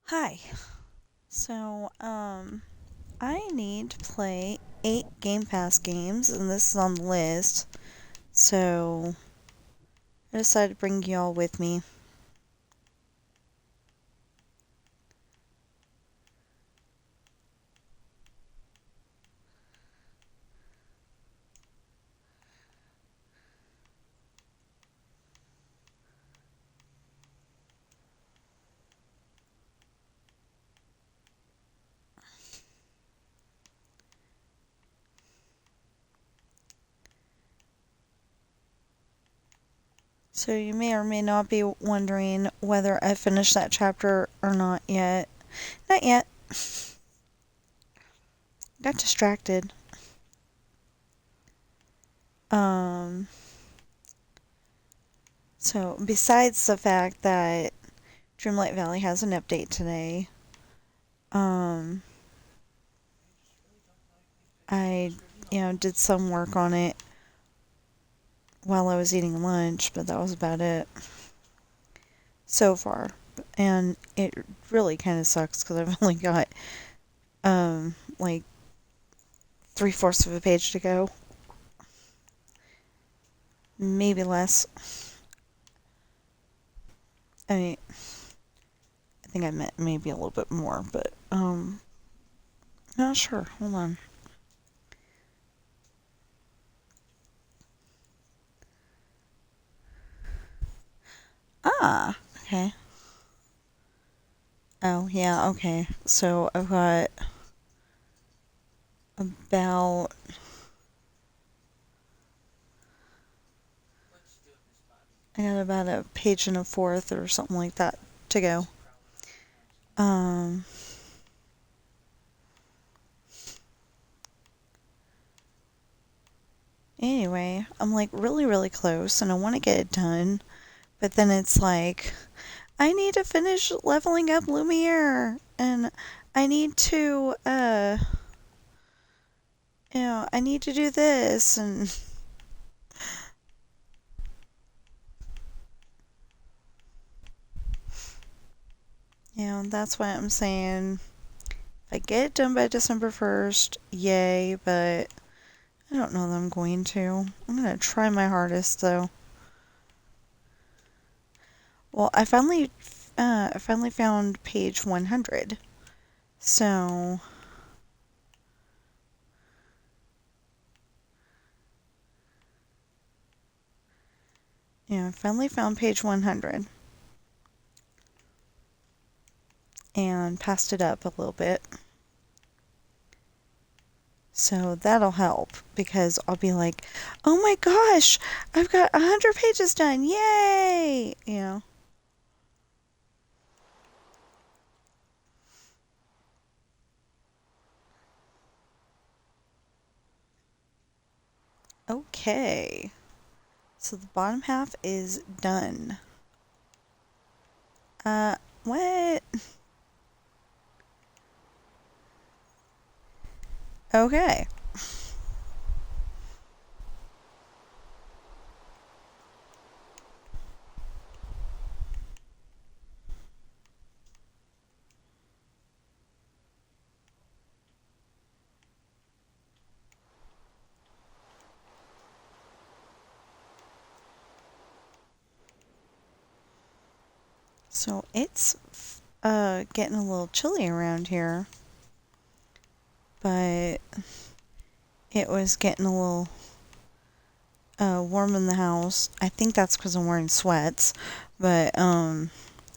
Hi. So, I need to play 8 Game Pass games, and this is on the list. So, I decided to bring y'all with me. So, you may or may not be wondering whether I finished that chapter or not yet. Not yet. Got distracted. Um, so, besides the fact that Dreamlight Valley has an update today, um, I, did some work on it while I was eating lunch, but that was about it so far. And it really kind of sucks because I've only got like 3/4 of a page to go, maybe less. I mean, I think I meant maybe a little bit more, but not sure. Hold on. Ah, okay. Oh yeah, okay. So I've got about a page and a fourth or something like that to go. Um, anyway, I'm like really, really close and I want to get it done. But then it's like, I need to finish leveling up Lumiere and I need to, I need to do this and, that's why I'm saying if I get it done by December 1st, yay, but I don't know that I'm going to. I'm going to try my hardest though. Well, I finally found page 100. So, I finally found page 100 and passed it up a little bit. So that'll help because I'll be like, oh my gosh, I've got 100 pages done. Yay! Okay. So the bottom half is done. What? Okay. So it's getting a little chilly around here, but it was getting a little warm in the house. I think that's because I'm wearing sweats, but I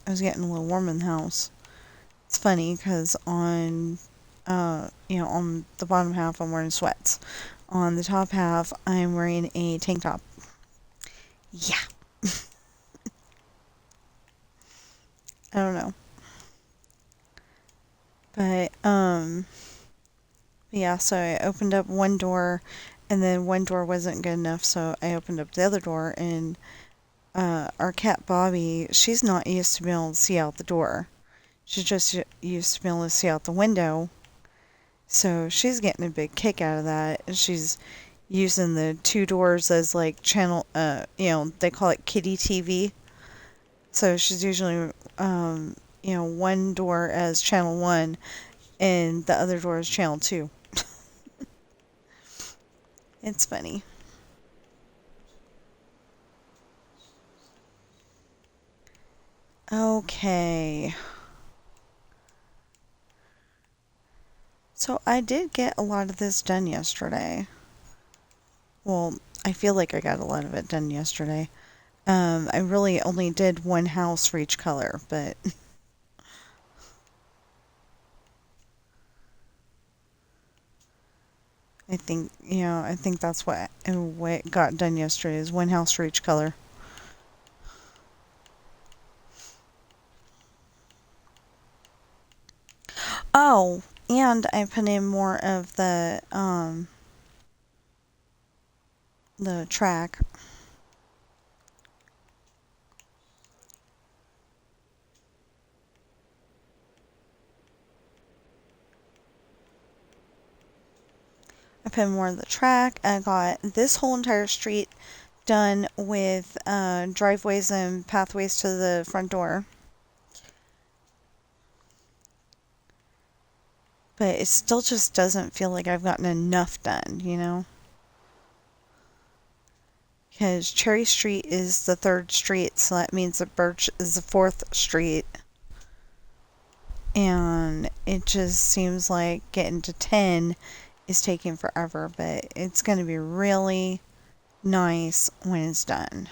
was getting a little warm in the house. It's funny because on the bottom half I'm wearing sweats. On the top half I'm wearing a tank top. Yeah. I don't know. But yeah, so I opened up one door and then one door wasn't good enough, so I opened up the other door and our cat Bobby, she's not used to being able to see out the door. She's just used to being able to see out the window. So she's getting a big kick out of that. And she's using the two doors as like channel, they call it kitty TV. So she's usually, one door as channel 1 and the other door is channel 2. It's funny. Okay. So I did get a lot of this done yesterday. Well, I feel like I got a lot of it done yesterday. I really only did one house for each color, but I think that's what got done yesterday is one house for each color. Oh, and I put in more of the track. I put in more of the track. I got this whole entire street done with driveways and pathways to the front door. But it still just doesn't feel like I've gotten enough done. Because Cherry Street is the 3rd street, so that means that Birch is the 4th street. And it just seems like getting to 10 is taking forever, but it's going to be really nice when it's done.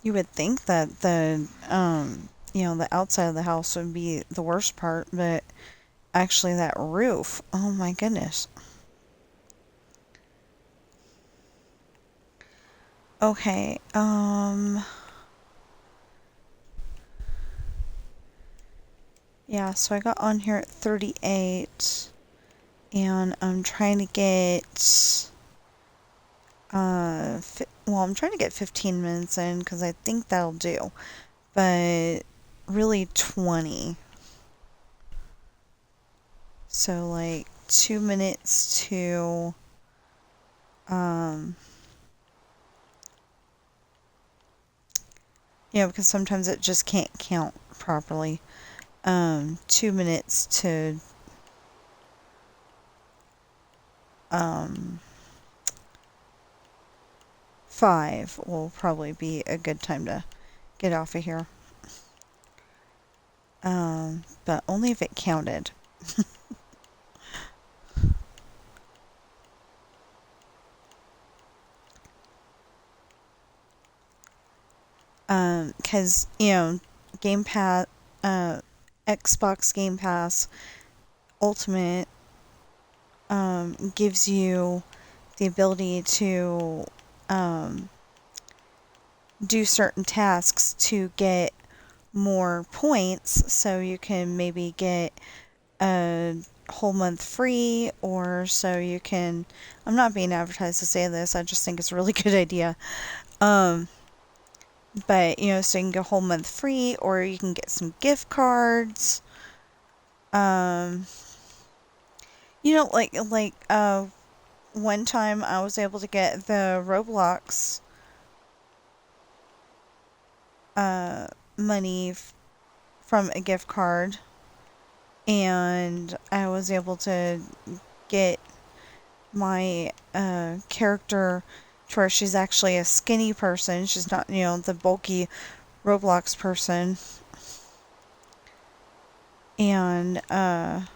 You would think that the outside of the house would be the worst part, but actually that roof, oh my goodness. Okay, yeah, so I got on here at 38, and I'm trying to get, I'm trying to get 15 minutes in, because I think that'll do, but really 20. So, like, 2 minutes to, because sometimes it just can't count properly. 2 minutes to, 5 will probably be a good time to get off of here. But only if it counted. Because, Game Pass, Xbox Game Pass Ultimate, gives you the ability to, do certain tasks to get more points, so you can maybe get a whole month free, or so you can, I'm not being advertised to say this, I just think it's a really good idea. But, so you can get a whole month free, or you can get some gift cards. One time I was able to get the Roblox money from a gift card, and I was able to get my character to where she's actually a skinny person. She's not, the bulky Roblox person. And, and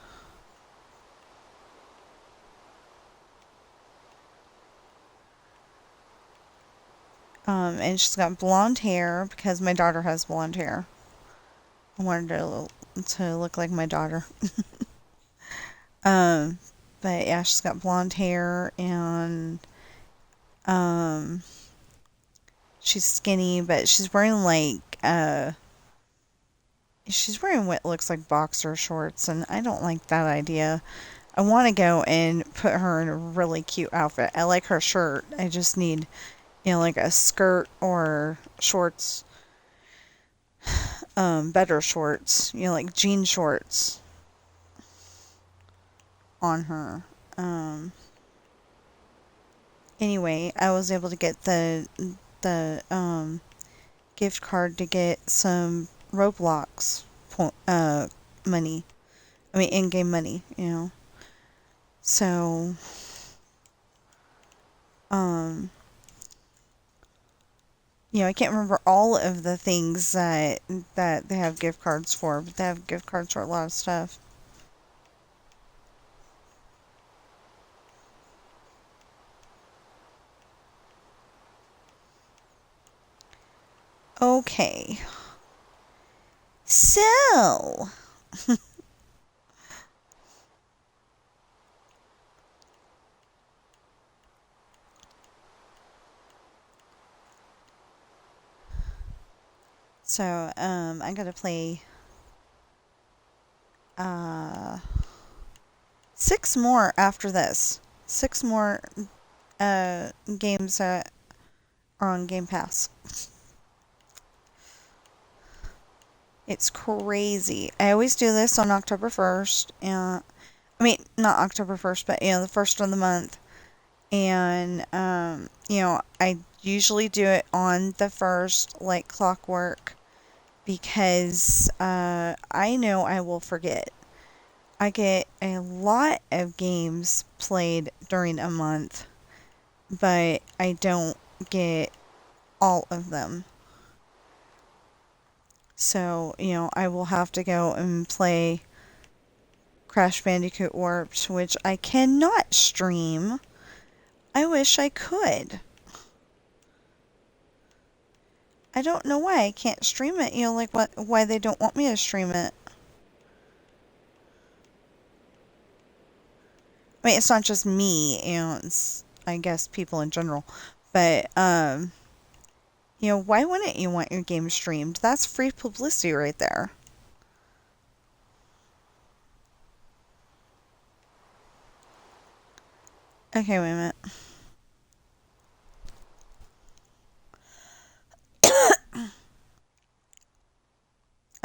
she's got blonde hair because my daughter has blonde hair. I wanted her to look like my daughter. But yeah, she's got blonde hair, and, she's skinny, but she's wearing she's wearing what looks like boxer shorts, and I don't like that idea. I want to go and put her in a really cute outfit. I like her shirt. I just need, like a skirt or shorts, better shorts, like jean shorts on her. um, anyway, I was able to get the gift card to get some Roblox money. I mean, in-game money, you know. So, um, I can't remember all of the things that they have gift cards for, but they have gift cards for a lot of stuff. Okay. So, I gotta play uh 6 more after this. 6 more games that are on Game Pass. It's crazy. I always do this on October 1st. I mean, not October 1st, but the first of the month. And I usually do it on the first, like clockwork, because I know I will forget. I get a lot of games played during a month, but I don't get all of them. So, I will have to go and play Crash Bandicoot Warped, which I cannot stream. I wish I could. I don't know why I can't stream it, like why they don't want me to stream it. I mean, it's not just me, it's, I guess, people in general. But, why wouldn't you want your game streamed? That's free publicity right there. Okay, wait a minute.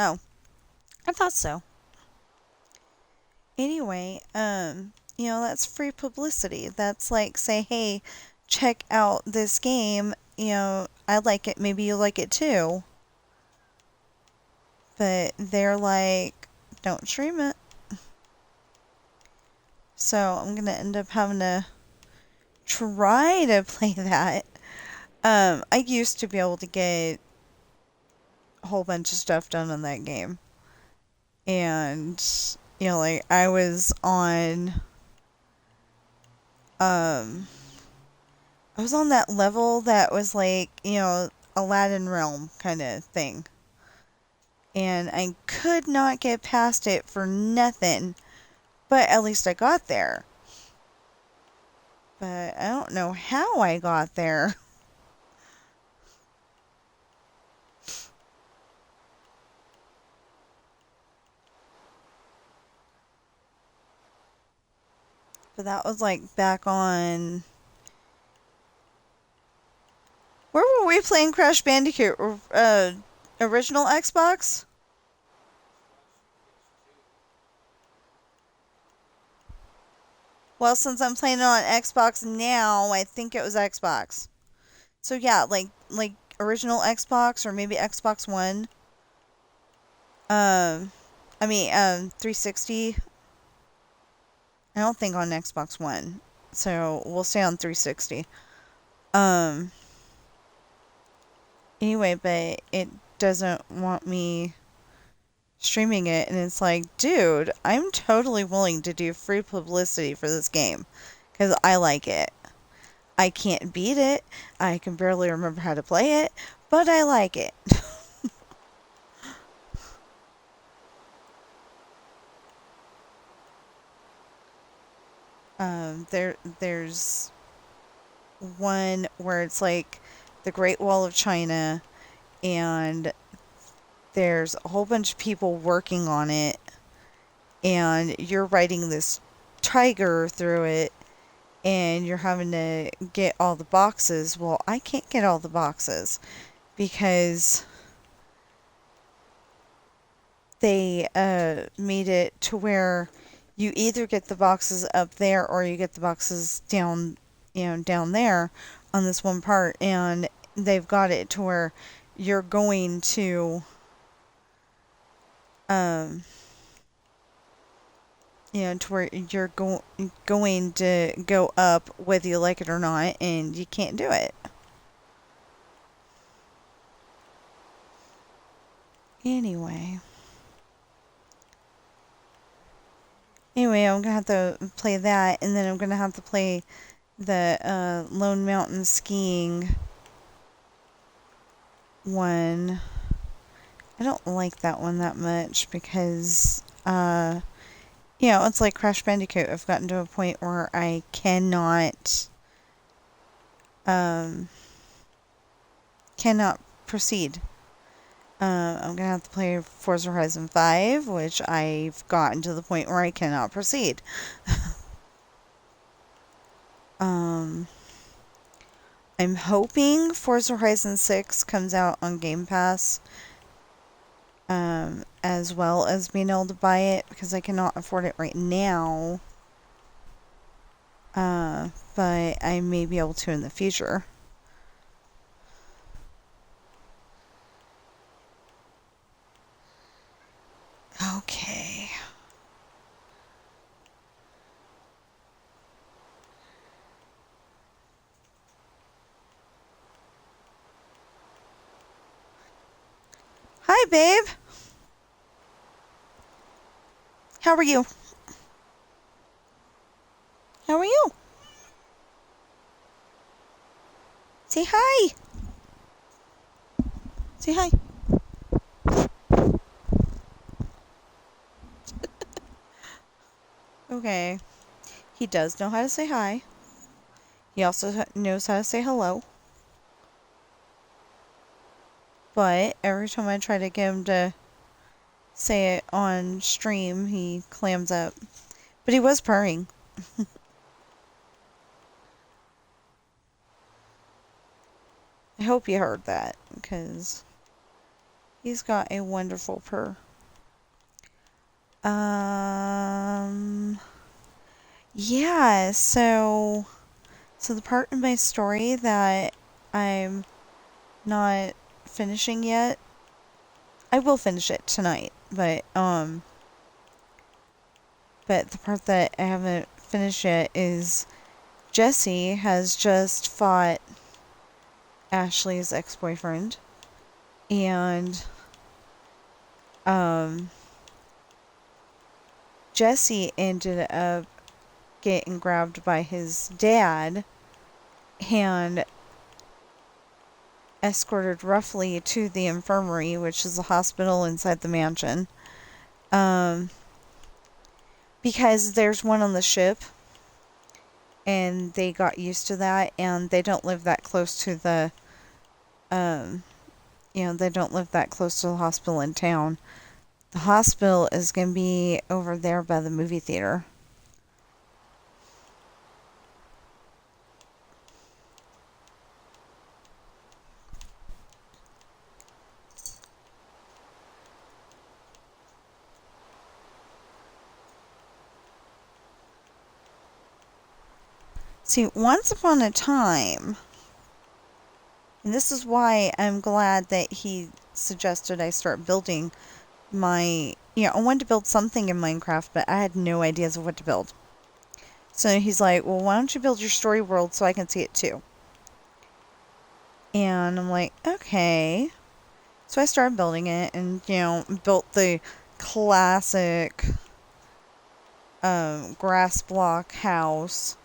Oh, I thought so. Anyway, that's free publicity. That's like, say, hey, check out this game. I like it. Maybe you like it too. But they're like, don't stream it. So I'm going to end up having to try to play that. I used to be able to get a whole bunch of stuff done in that game. And, like, I was on that level that was like, Aladdin Realm kind of thing. And I could not get past it for nothing. But at least I got there. But I don't know how I got there. But that was like back on... Where were we playing Crash Bandicoot? Original Xbox? Well, since I'm playing it on Xbox now, I think it was Xbox. So yeah, like original Xbox or maybe Xbox One. I mean 360. I don't think on Xbox One. So we'll stay on 360. Um anyway, but it doesn't want me streaming it, and it's like, dude, I'm totally willing to do free publicity for this game because I like it. I can't beat it. I can barely remember how to play it, but I like it. There's one where it's like the Great Wall of China, and there's a whole bunch of people working on it, and you're riding this tiger through it, and you're having to get all the boxes. Well, I can't get all the boxes because they made it to where You either get the boxes up there or you get the boxes down, down there on this one part. And they've got it to where you're going to, um, to where you're going to go up whether you like it or not, and you can't do it. Anyway. Anyway, I'm gonna have to play that, and then I'm gonna have to play the Lone Mountain Skiing one. I don't like that one that much because, it's like Crash Bandicoot. I've gotten to a point where I um, cannot proceed. I'm gonna have to play Forza Horizon 5, which I've gotten to the point where I cannot proceed. I'm hoping Forza Horizon 6 comes out on Game Pass, as well as being able to buy it, because I cannot afford it right now. But I may be able to in the future. Okay. Hi, babe. How are you? How are you? Say hi. Say hi. Okay. He does know how to say hi. He also knows how to say hello. But every time I try to get him to say it on stream, he clams up. But he was purring. I hope you heard that, because he's got a wonderful purr. Yeah, so the part in my story that I'm not finishing yet, I will finish it tonight, but the part that I haven't finished yet is Jesse has just fought Ashley's ex-boyfriend, and Jesse ended up getting grabbed by his dad and escorted roughly to the infirmary, which is a hospital inside the mansion. Because there's one on the ship, and they got used to that, and they don't live that close to the, they don't live that close to the hospital in town. The hospital is going to be over there by the movie theater. See, once upon a time, and this is why I'm glad that he suggested I start building I wanted to build something in Minecraft, but I had no ideas of what to build. So he's like, well, why don't you build your story world so I can see it too? And I'm like, okay. So I started building it, and, built the classic grass block house,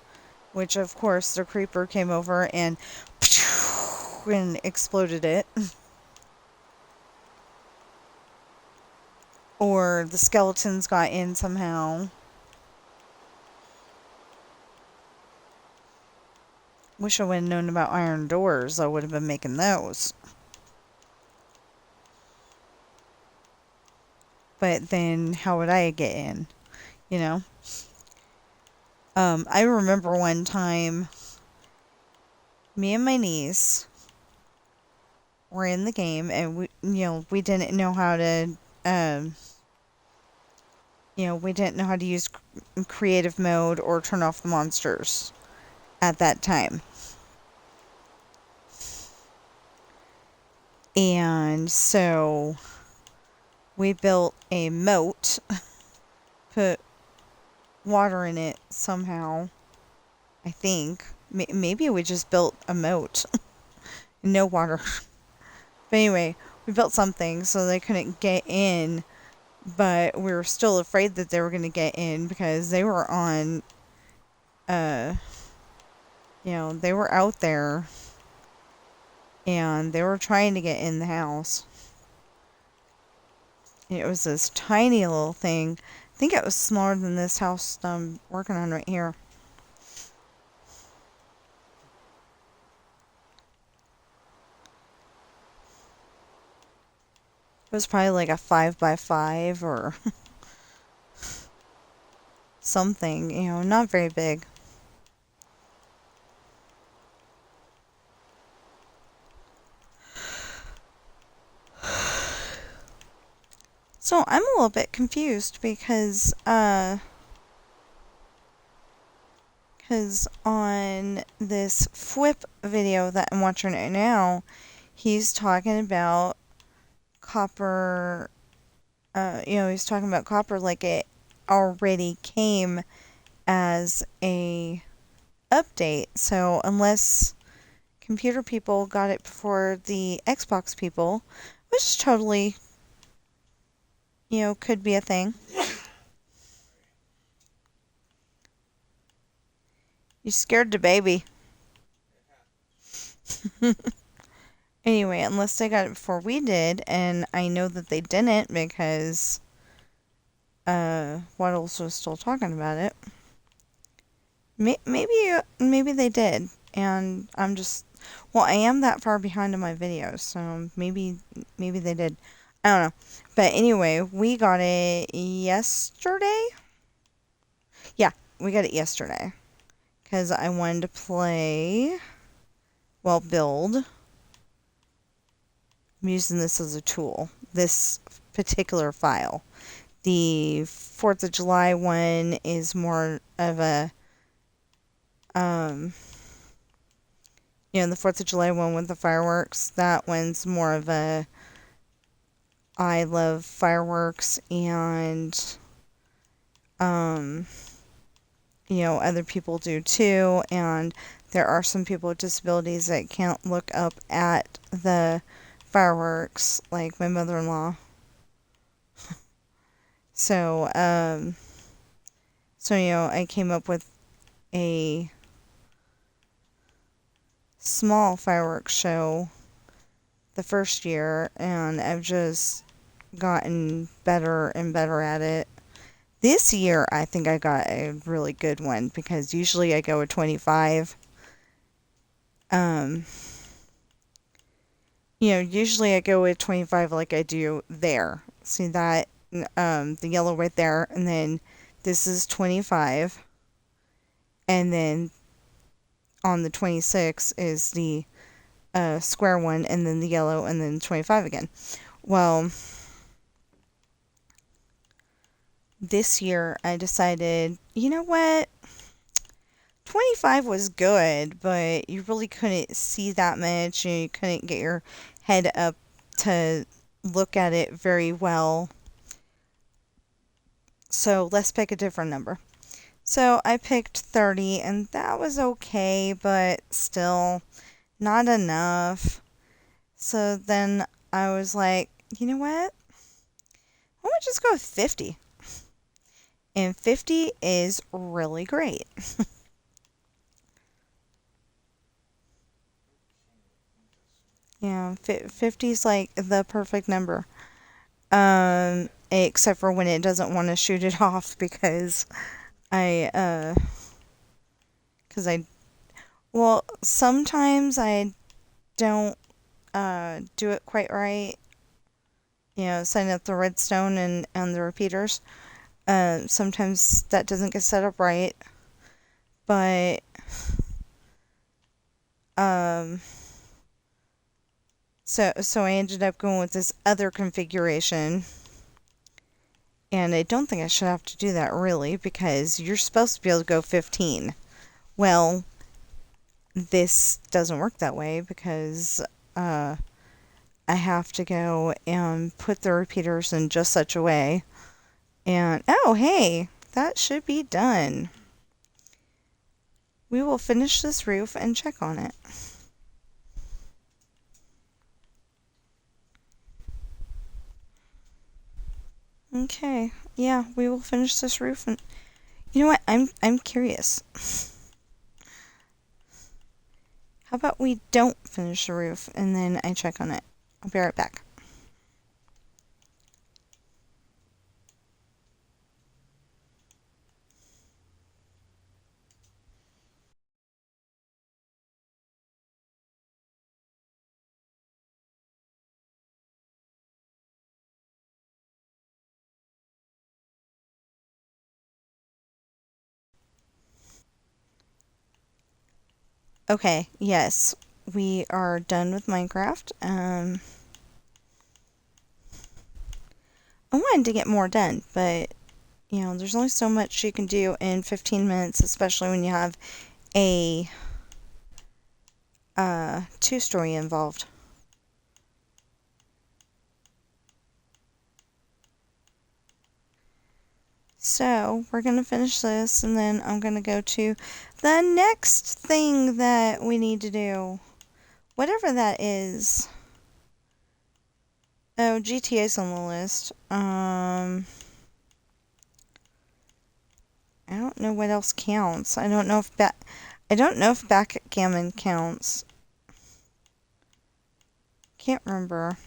which, of course, the creeper came over and exploded it. Or the skeletons got in somehow. Wish I would have known about iron doors. I would have been making those. But then how would I get in? I remember one time, me and my niece were in the game, and we didn't know how to, We didn't know how to use creative mode or turn off the monsters at that time. And so we built a moat, put water in it somehow, I think. Maybe we just built a moat. No water. But anyway, we built something so they couldn't get in, but we were still afraid that they were going to get in because they were on, they were out there and they were trying to get in the house. It was this tiny little thing. I think it was smaller than this house I'm working on right here. It was probably like a 5x5 or something, not very big. So I'm a little bit confused because on this Flip video that I'm watching right now, he's talking about copper, he's talking about copper like it already came as a update. So unless computer people got it before the Xbox people, which totally, could be a thing. You scared the baby. Anyway, unless they got it before we did, and I know that they didn't because Waddles was still talking about it. Maybe they did, and I'm just, well, I am that far behind in my videos, so maybe they did. I don't know. But anyway, we got it yesterday. Yeah, we got it yesterday because I wanted to play, build. I'm using this as a tool, this particular file. The 4th of July one is more of a, the 4th of July one with the fireworks, that one's more of a, I love fireworks and, other people do too. And there are some people with disabilities that can't look up at the fireworks, like my mother-in-law. So, I came up with a small fireworks show the first year, and I've just gotten better and better at it. This year, I think I got a really good one because usually I go with 25. Usually I go with 25 like I do there. See that? The yellow right there, and then this is 25. And then on the 26 is the square one, and then the yellow, and then 25 again. Well, this year I decided, you know what? 25 was good, but you really couldn't see that much, and you couldn't get your head up to look at it very well. So let's pick a different number. So I picked 30, and that was okay, but still not enough. So then I was like, you know what? Why don't we just go with 50? And 50 is really great. Yeah, 50 is like the perfect number. Except for when it doesn't want to shoot it off because I, sometimes I don't, do it quite right. Setting up the redstone and the repeaters. Sometimes that doesn't get set up right. But, so I ended up going with this other configuration. And I don't think I should have to do that really, because you're supposed to be able to go 15. Well, this doesn't work that way because I have to go and put the repeaters in just such a way. And oh, hey, that should be done. We will finish this roof and check on it. Okay, yeah, we will finish this roof, and you know what? I'm curious. How about we don't finish the roof and then I check on it? I'll be right back. Okay, yes, we are done with Minecraft. I wanted to get more done, but you know, there's only so much you can do in 15 minutes, especially when you have a two-story involved. So we're gonna finish this, and then I'm gonna go to the next thing that we need to do, whatever that is. Oh, GTA's on the list. I don't know what else counts. I don't know if backgammon counts. Can't remember.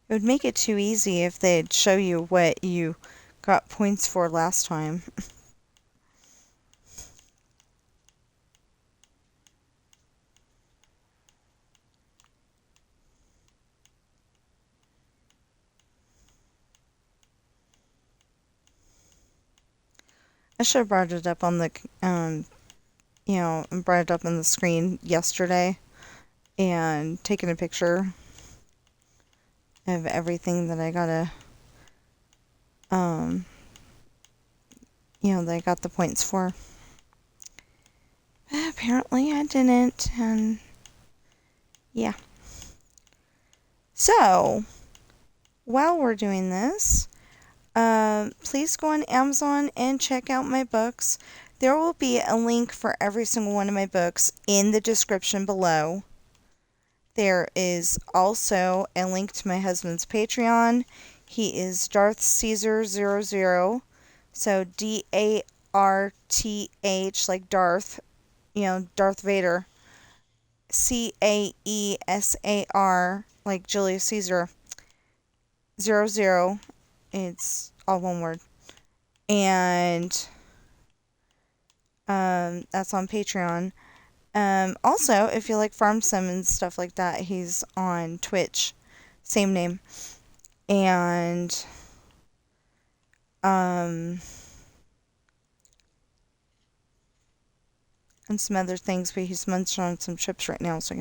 It would make it too easy if they'd show you what you got points for last time. I should have brought it up on the, brought it up on the screen yesterday and taken a picture of everything that I gotta, that I got the points for. But apparently I didn't, and yeah. So, while we're doing this, please go on Amazon and check out my books. There will be a link for every single one of my books in the description below. There is also a link to my husband's Patreon. He is Darth Caesar 00. So DARTH, like Darth, Darth Vader. CAESAR, like Julius Caesar 00. It's all one word. And that's on Patreon. Also, if you like farm sim and stuff like that, he's on Twitch, same name. And and some other things, but he's munched on some chips right now, so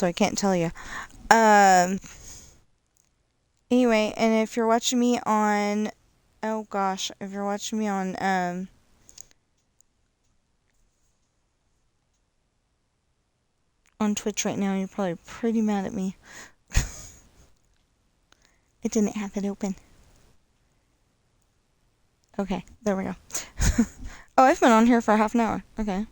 I can't tell you. Anyway, and if you're watching me on, if you're watching me on Twitch right now, you're probably pretty mad at me. It didn't have it open. Okay, there we go. Oh, I've been on here for half an hour. Okay.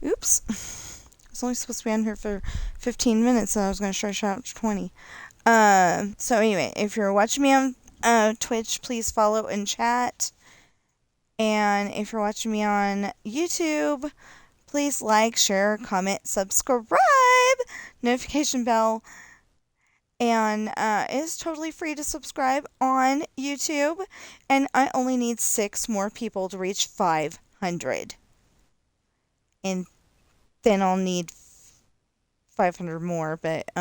Oops. I was only supposed to be on here for 15 minutes, and I was going to stretch out to 20. So anyway, if you're watching me on Twitch, please follow and chat. And if you're watching me on YouTube, please like, share, comment, subscribe, notification bell. And it is totally free to subscribe on YouTube. And I only need 6 more people to reach 500. And then I'll need 500 more, but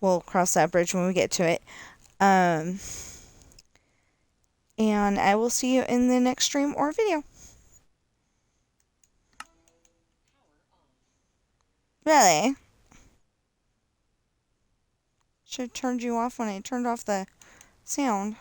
we'll cross that bridge when we get to it. And I will see you in the next stream or video. Really? Should have turned you off when I turned off the sound.